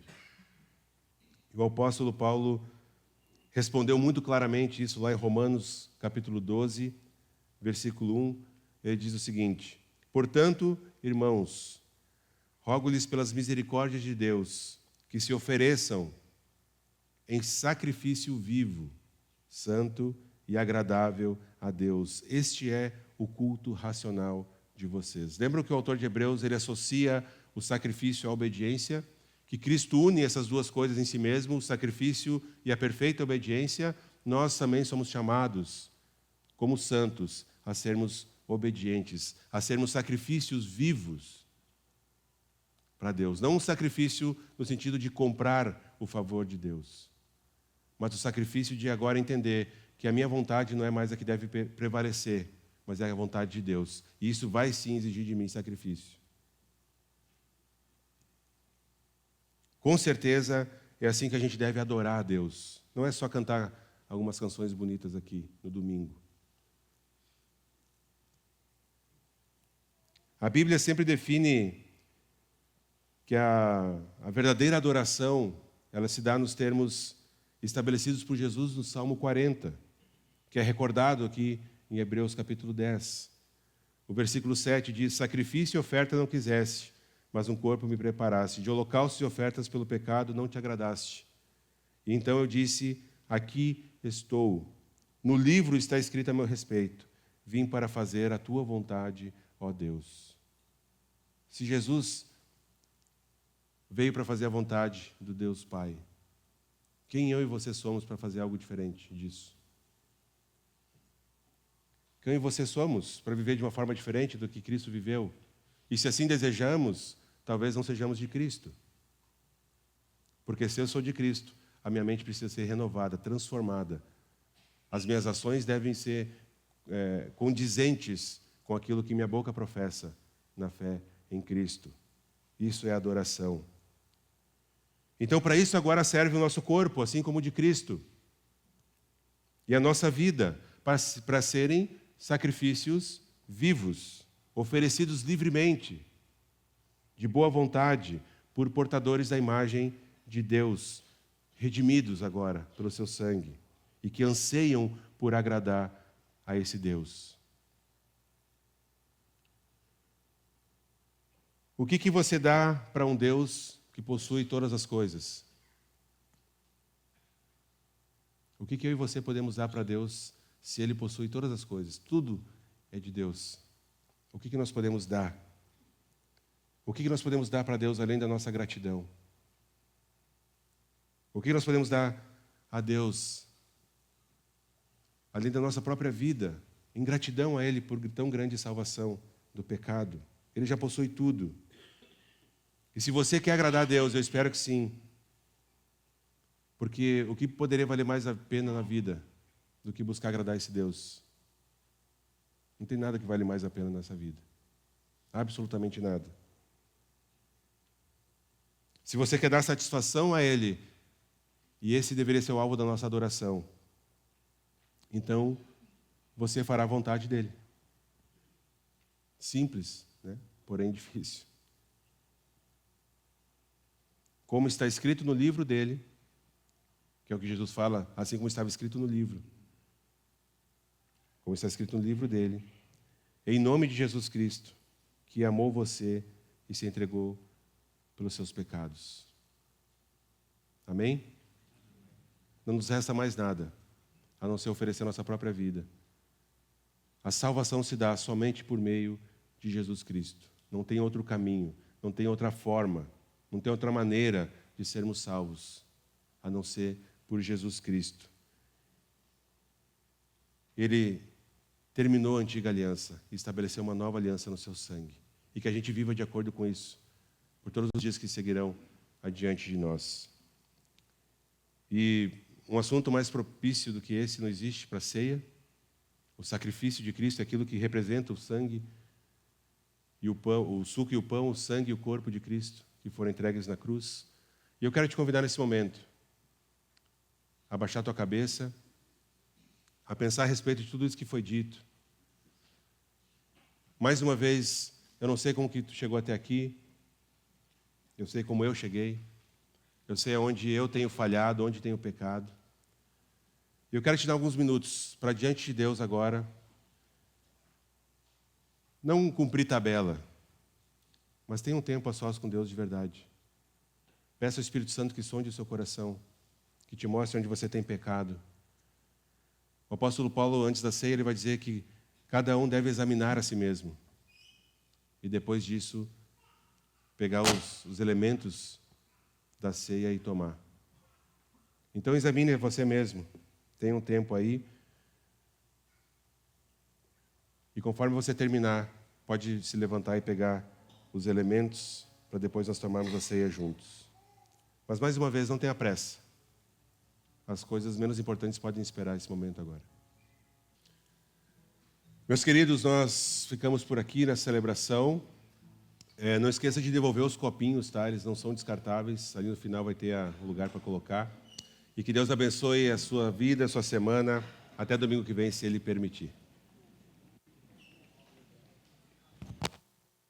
E o apóstolo Paulo respondeu muito claramente isso lá em Romanos capítulo 12, versículo 1. Ele diz o seguinte: portanto, irmãos, rogo-lhes pelas misericórdias de Deus que se ofereçam em sacrifício vivo, santo e agradável a Deus. Este é o culto racional de vocês. Lembram que o autor de Hebreus, ele associa o sacrifício à obediência? Que Cristo une essas duas coisas em si mesmo, o sacrifício e a perfeita obediência. Nós também somos chamados, como santos, a sermos obedientes, a sermos sacrifícios vivos para Deus. Não um sacrifício no sentido de comprar o favor de Deus, mas o sacrifício de agora entender que a minha vontade não é mais a que deve prevalecer, mas é a vontade de Deus. E isso vai sim exigir de mim sacrifício. Com certeza é assim que a gente deve adorar a Deus. Não é só cantar algumas canções bonitas aqui no domingo. A Bíblia sempre define que a verdadeira adoração, ela se dá nos termos estabelecidos por Jesus no Salmo 40, que é recordado aqui em Hebreus capítulo 10. O versículo 7 diz: sacrifício e oferta não quiseste, mas um corpo me preparaste. De holocaustos e ofertas pelo pecado não te agradaste. E então eu disse: aqui estou. No livro está escrito a meu respeito. Vim para fazer a tua vontade, ó Deus. Se Jesus veio para fazer a vontade do Deus Pai, quem eu e você somos para fazer algo diferente disso? Quem eu e você somos para viver de uma forma diferente do que Cristo viveu? E se assim desejamos, talvez não sejamos de Cristo. Porque se eu sou de Cristo, a minha mente precisa ser renovada, transformada. As minhas ações devem ser condizentes com aquilo que minha boca professa na fé em Cristo. Isso é adoração. Então, para isso agora serve o nosso corpo, assim como o de Cristo. E a nossa vida, para serem sacrifícios vivos, oferecidos livremente, de boa vontade, por portadores da imagem de Deus, redimidos agora pelo seu sangue, e que anseiam por agradar a esse Deus. O que você dá para um Deus que possui todas as coisas? O que eu e você podemos dar para Deus se Ele possui todas as coisas? Tudo é de Deus. O que nós podemos dar? O que nós podemos dar para Deus além da nossa gratidão? O que nós podemos dar a Deus além da nossa própria vida, em gratidão a Ele por tão grande salvação do pecado? Ele já possui tudo. E se você quer agradar a Deus, eu espero que sim. Porque o que poderia valer mais a pena na vida do que buscar agradar esse Deus? Não tem nada que vale mais a pena nessa vida. Absolutamente nada. Se você quer dar satisfação a Ele, e esse deveria ser o alvo da nossa adoração, então você fará a vontade dEle. Simples, né? Porém difícil. Como está escrito no livro dele, que é o que Jesus fala, assim como estava escrito no livro. Como está escrito no livro dele, em nome de Jesus Cristo, que amou você e se entregou pelos seus pecados. Amém? Não nos resta mais nada, a não ser oferecer nossa própria vida. A salvação se dá somente por meio de Jesus Cristo. Não tem outro caminho, não tem outra forma, não tem outra maneira de sermos salvos, a não ser por Jesus Cristo. Ele terminou a antiga aliança e estabeleceu uma nova aliança no seu sangue. E que a gente viva de acordo com isso, por todos os dias que seguirão adiante de nós. E um assunto mais propício do que esse não existe para a ceia. O sacrifício de Cristo é aquilo que representa o sangue e o pão, o suco e o pão, o sangue e o corpo de Cristo, que foram entregues na cruz. E eu quero te convidar nesse momento a baixar tua cabeça, a pensar a respeito de tudo isso que foi dito. Mais uma vez, eu não sei como que tu chegou até aqui, eu sei como eu cheguei, eu sei aonde eu tenho falhado, onde tenho pecado. Eu quero te dar alguns minutos para diante de Deus agora, não cumprir tabela, mas tenha um tempo a sós com Deus de verdade. Peça ao Espírito Santo que sonde o seu coração, que te mostre onde você tem pecado. O apóstolo Paulo, antes da ceia, ele vai dizer que cada um deve examinar a si mesmo. E depois disso, pegar os elementos da ceia e tomar. Então examine você mesmo. Tenha um tempo aí. E conforme você terminar, pode se levantar e pegar os elementos para depois nós tomarmos a ceia juntos. Mas mais uma vez, não tenha pressa. As coisas menos importantes podem esperar esse momento agora. Meus queridos, nós ficamos por aqui na celebração. Não esqueça de devolver os copinhos, tá? Eles não são descartáveis. Ali no final vai ter um lugar para colocar. E que Deus abençoe a sua vida, a sua semana. Até domingo que vem, se Ele permitir.